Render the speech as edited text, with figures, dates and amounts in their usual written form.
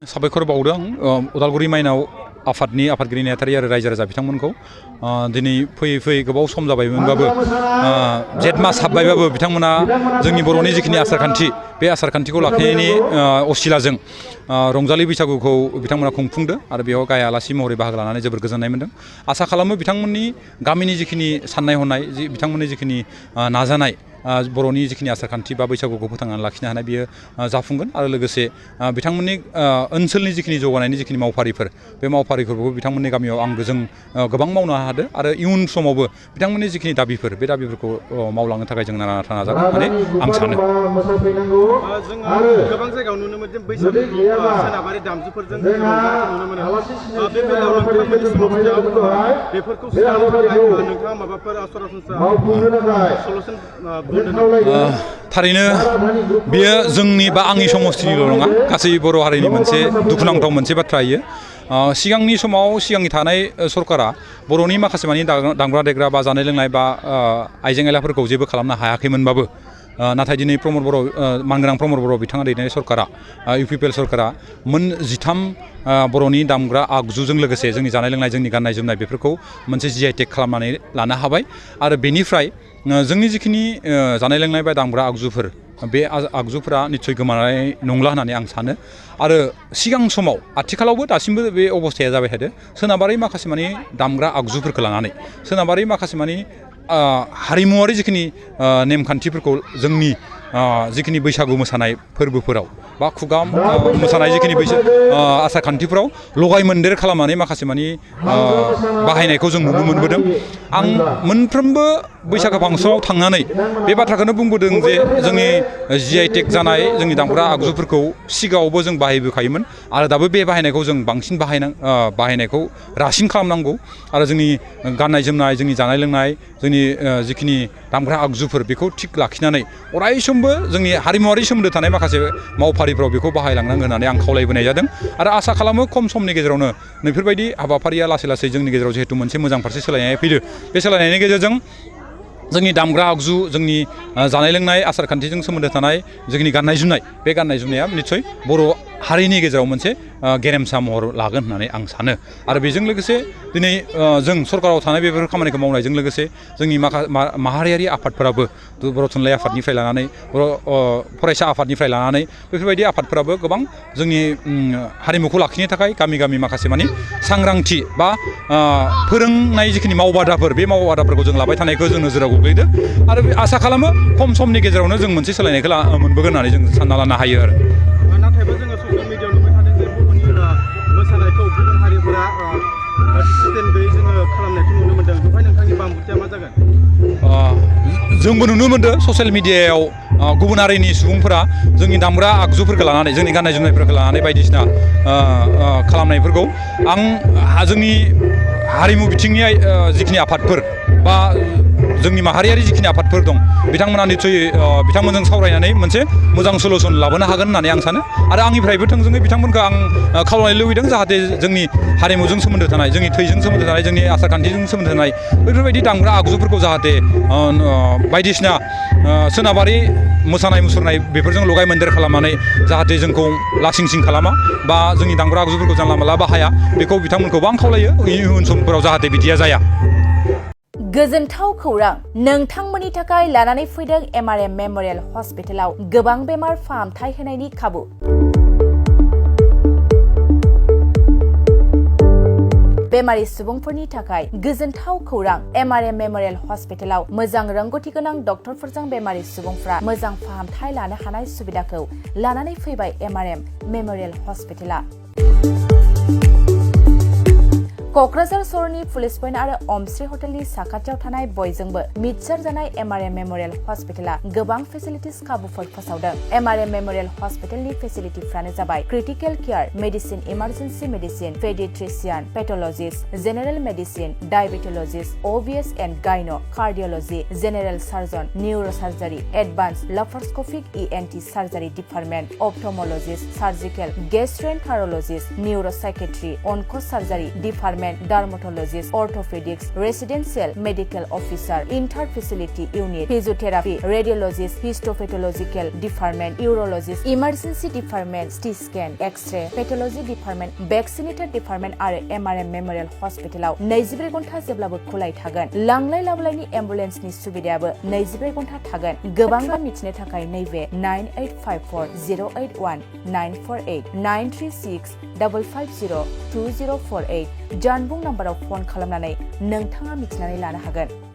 साबायखर बावदों उदालगुरि माइनाव आफादनि आफादगिरि नेहाथारि आरो रायजो राजा बिथांमोनखौ दिनै फैयै फैयै गोबाव सम जाबायमोनबाबो जेठ मास हाबबायबाबो बिथांमोना जोंनि बर'नि जिखिनि आसारखान्थि बे आसारखान्थिखौ लाखिनायनि असिलाजों रंजालि बैसागुखौ बिथांमोना खुंफुंदों आरो बेयाव गाहाय आलासि महरै बाहागो लानानै जोबोर गोजोननाय मोन्दों। आसा खालामो बिथांमोननि गामिनि जिखिनि साननाय हनाय बिथांमोननि जिखिनि नाजानाय बर'नि जिखिनि आसारखान्थि बा बैसागुखौ फोथांनानै लाखिनो हानाय बियो जाफुंगोन आरो लोगोसे बिथांमोननि ओनसोलनि जिखिनि जौगानायनि जिखिनि मावफारिफोर बे मावफारिफोरखौबो बिथांमोननि गामियाव जों गोबां मावनो हादों आरो इयुन समावबो बिथांमोननि जिखिनि दाबिफोर बे दाबिफोरखौ मावलांनो थाखाय जों नारा नाजागोन होननानै आं सानो। जों गोबां जायगायाव नुनो मोनो बैसागु सोनाबारि दामजुफोरजों रंजानायखौ नुनो मोनो। बे बेलायाव नोंथांमोननि समाजाव बेफोरखौ सुस्रांनो थाखाय नोंथाङा माबाफोर सरासनस्रा सलुसन थारैनो बियो जोंनि बा आंनि समस्थिनिल' नङा गासै बर' हारिनि मोनसे दुखुनांथाव मोनसे बाथ्रा इयो। सिगांनि समाव सिगांनि थानाय सरकारा बर'नि माखासे मानि दामग्रा देग्रा बा जानाय लोंनाय बा आइजें आइलाफोरखौ जेबो खालामनो हायाखैमोनबाबो नाथाय दिनै प्रमद बर' मानगोनां प्रमद बर' बिथाङा दैदेननाय सरकारा UPPL सरकारा मोन 13 बर'नि दामग्रा आगजुजों लोगोसे जोंनि जानाय लोंनाय जोंनि गाननाय जोमनाय बेफोरखौ मोनसे GI टेग खालामनानै लानो हाबाय आरो बेनिफ्राय जोंनि जिखिनि जानाय लोंनाय बा दामग्रा आगजुफोर बे आगजुफोरा निस्सय गोमानाय नंला होननानै आं सानो आरो सिगां समाव आथिखालावबो दासिमबो बे अबस्थाया जाबाय थादों। सोनाबारि माखासे मानि दामग्रा आगजुफोरखौ लानानै सोनाबारि माखासे मानि हारिमुवारि जिखिनि नेमखान्थिफोरखौ जोंनि जिखिनि बैसागु मोसानाय फोरबोफोराव बा खुगा मोसानाय जिखिनि आसार खान्थिफोराव लगाय मोनदेर खालामनानै माखासे मानि बाहायनायखौ जों नुनो मोनबोदों। आं मोनफ्रोमबो बैसागो फांसनाव थांनानै बे बाथ्राखौनो बुंबोदों जे जोंनि GI टेग जानाय जोंनि दामग्रा आगजुफोरखौ सिगाङावबो जों बाहायबोखायोमोन आरो दाबो बे बाहायनायखौ जों बांसिन बाहायनायखौ रासिन खालामनांगौ आरो जोंनि गाननाय जोमनाय जोंनि जानाय लोंनाय जोंनि जिखिनि दामग्रा आगजुफोर बेखौ थिग लाखिनानै अराय समबो जोंनि हारिमुवारि सोमोन्दो थानाय माखासे मावफारिफ्राव बेखौ बाहायलांनांगोन होननानै आं खावलायबोनाय जादों आरो आसा खालामो खम समनि गेजेरावनो नैफोरबायदि हाबाफारिया लासै लासै जोंनि गेजेराव जिहेतु मोनसे मोजां फारसे सोलायनाय फैदो बे सोलायनायनि गेजेरजों जोंनि दामग्रा आगजु जोंनि जानाय लोंनाय आसार खान्थिजों सोमोन्दो थानाय जोंनि गाननाय जोमनाय बे गाननाय जोमनाया निस्सय बर' हारिनि गेजेराव मोनसे गेरेमसा महर लागोन होननानै आं सानो आरो बेजों लोगोसे दिनै जों सरकाराव थानाय बेफोर खामानिखौ मावनायजों लोगोसे जोंनि माहारियारि आफादफोराबो बर' थुनलाइ आफादनिफ्राय लानानै बर' फरायसा आफादनिफ्राय लानानै बेफोरबायदि आफादफोराबो गोबां जोंनि हारिमुखौ लाखिनो थाखाय गामि गामि माखासे मानि सांग्रांथि बा फोरोंनाय जिखिनि मावबादाफोर बे मावबादाफोरखौ जों लाबाय थानायखौ जों नोजोराव गोग्लैदो आरो आसा खालामो खम समनि गेजेरावनो जों मोनसे सोलायनायखौ मोनबोगोन होननानै जों सानना लानो हायो आरो। नाथायबो जोङो ससियेल मिडियायाव नुबाय थादों जे बर'नि मोसानायखौ गुबुन हारिफोरा डिसिप्लिन गैयै जोङो खालामनायखौ नुनो मोन्दों। बेवहाय नोंथांनि बांबुथिया मा जागोन? जोंबो नुनो मोनदों ससियेल मिडियायाव गुबुन हारिनि सुबुंफोरा जोंनि दामग्रा आगजुफोरखौ लानानै जोंनि गाननाय जोमनायफोरखौ लानानै बायदिसिना खालामनायफोरखौ आं जोंनि हारिमु बिथिंनि जिखिनि आफादफोर बा जोंनि माहारियारि जिखिनि आफादफोर दं बिथांमोना निस्सय बिथांमोनजों सावरायनानै मोनसे मोजां सलुसन लाबोनो हागोन होननानै आं सानो आरो आंनिफ्रायबो थोंजोङै बिथांमोनखौ आं खावलायनो लुबैदों जाहाथे जोंनि हारिमुजों सोमोन्दो थानाय जोंनि थैजों सोमोन्दो थानाय जोंनि आसार खान्थिजों सोमोन्दो थानाय बेफोरबायदि दामग्रा आगजुफोरखौ जाहाथे बायदिसिना सोनाबारि मोसानाय मुसुरनाय बेफोरजों लगाय मोनदेर खालामनानै जाहाथे जोंखौ लासिं सिं खालामा बा जोंनि दामग्रा आगजुफोरखौ जानला मानला बाहाया बेखौ बिथांमोनखौबो आं खावलायो इयुन समफोराव जाहाथे बिदिया जाया। गोजोनथाव खौरां नोंथांमोननि थाखाय लानानै फैदों MRM मेम'रियेल हस्पिटालाव गोबां बेमार फाहामथाय होनायनि खाबु। बेमारि सुबुंफोरनि थाखाय गोजोनथाव खौरां MRM मेम'रियेल हस्पिटालाव मोजां रोंगौथि गोनां डक्टरफोरजों बेमारि सुबुंफ्रा मोजां फाहामथाय लानो हानाय सुबिदाखौ लानानै फैबाय MRM मेम'रियेल हस्पिटाला। क'क्राझार सहरनि पुलिस पइन्ट आरो अमश्री हटेलनि साखाथियाव थानाय बयजोंबो मिथिसार जानाय MRM मेम'रियेल हस्पिटाला गोबां फेसिलिटिस खाबुफोर फोसावदों। MRM मेम'रियेल हस्पिटालनि फेसिलिटिफ्रानो जाबाय critical care, medicine, emergency medicine, paediatrician, pathologist, general medicine, diabetologist, OBS and gyno, cardiology, general surgeon, neuro surgery, advanced laparoscopic ENT surgery department, ophthalmologist, surgical, gastroenterologist, neuro psychiatry, onco surgery department, department, dermatologist, orthopaedics, residential medical officer, inter facility unit, physiotherapy, radiologist, histopathological department, urologist, emergency department, CT scan, x-ray, pathology department, vaccinator department आरो MRM memorial हस्पिटालाव 24 घन्टा जेब्लाबो खुलाय थागोन। लांलाय लाबोलायनि एम्बुलेन्सनि सुबिदायाबो 24 घन्टा थागोन। गोबां बाथ्रा मिथिनो थाखाय नैबे 9854 081 948 936 550 2048 जानबुं नाम्बाराव फन खालामनानै नोंथाङा मिथिनानै लानो हागोन।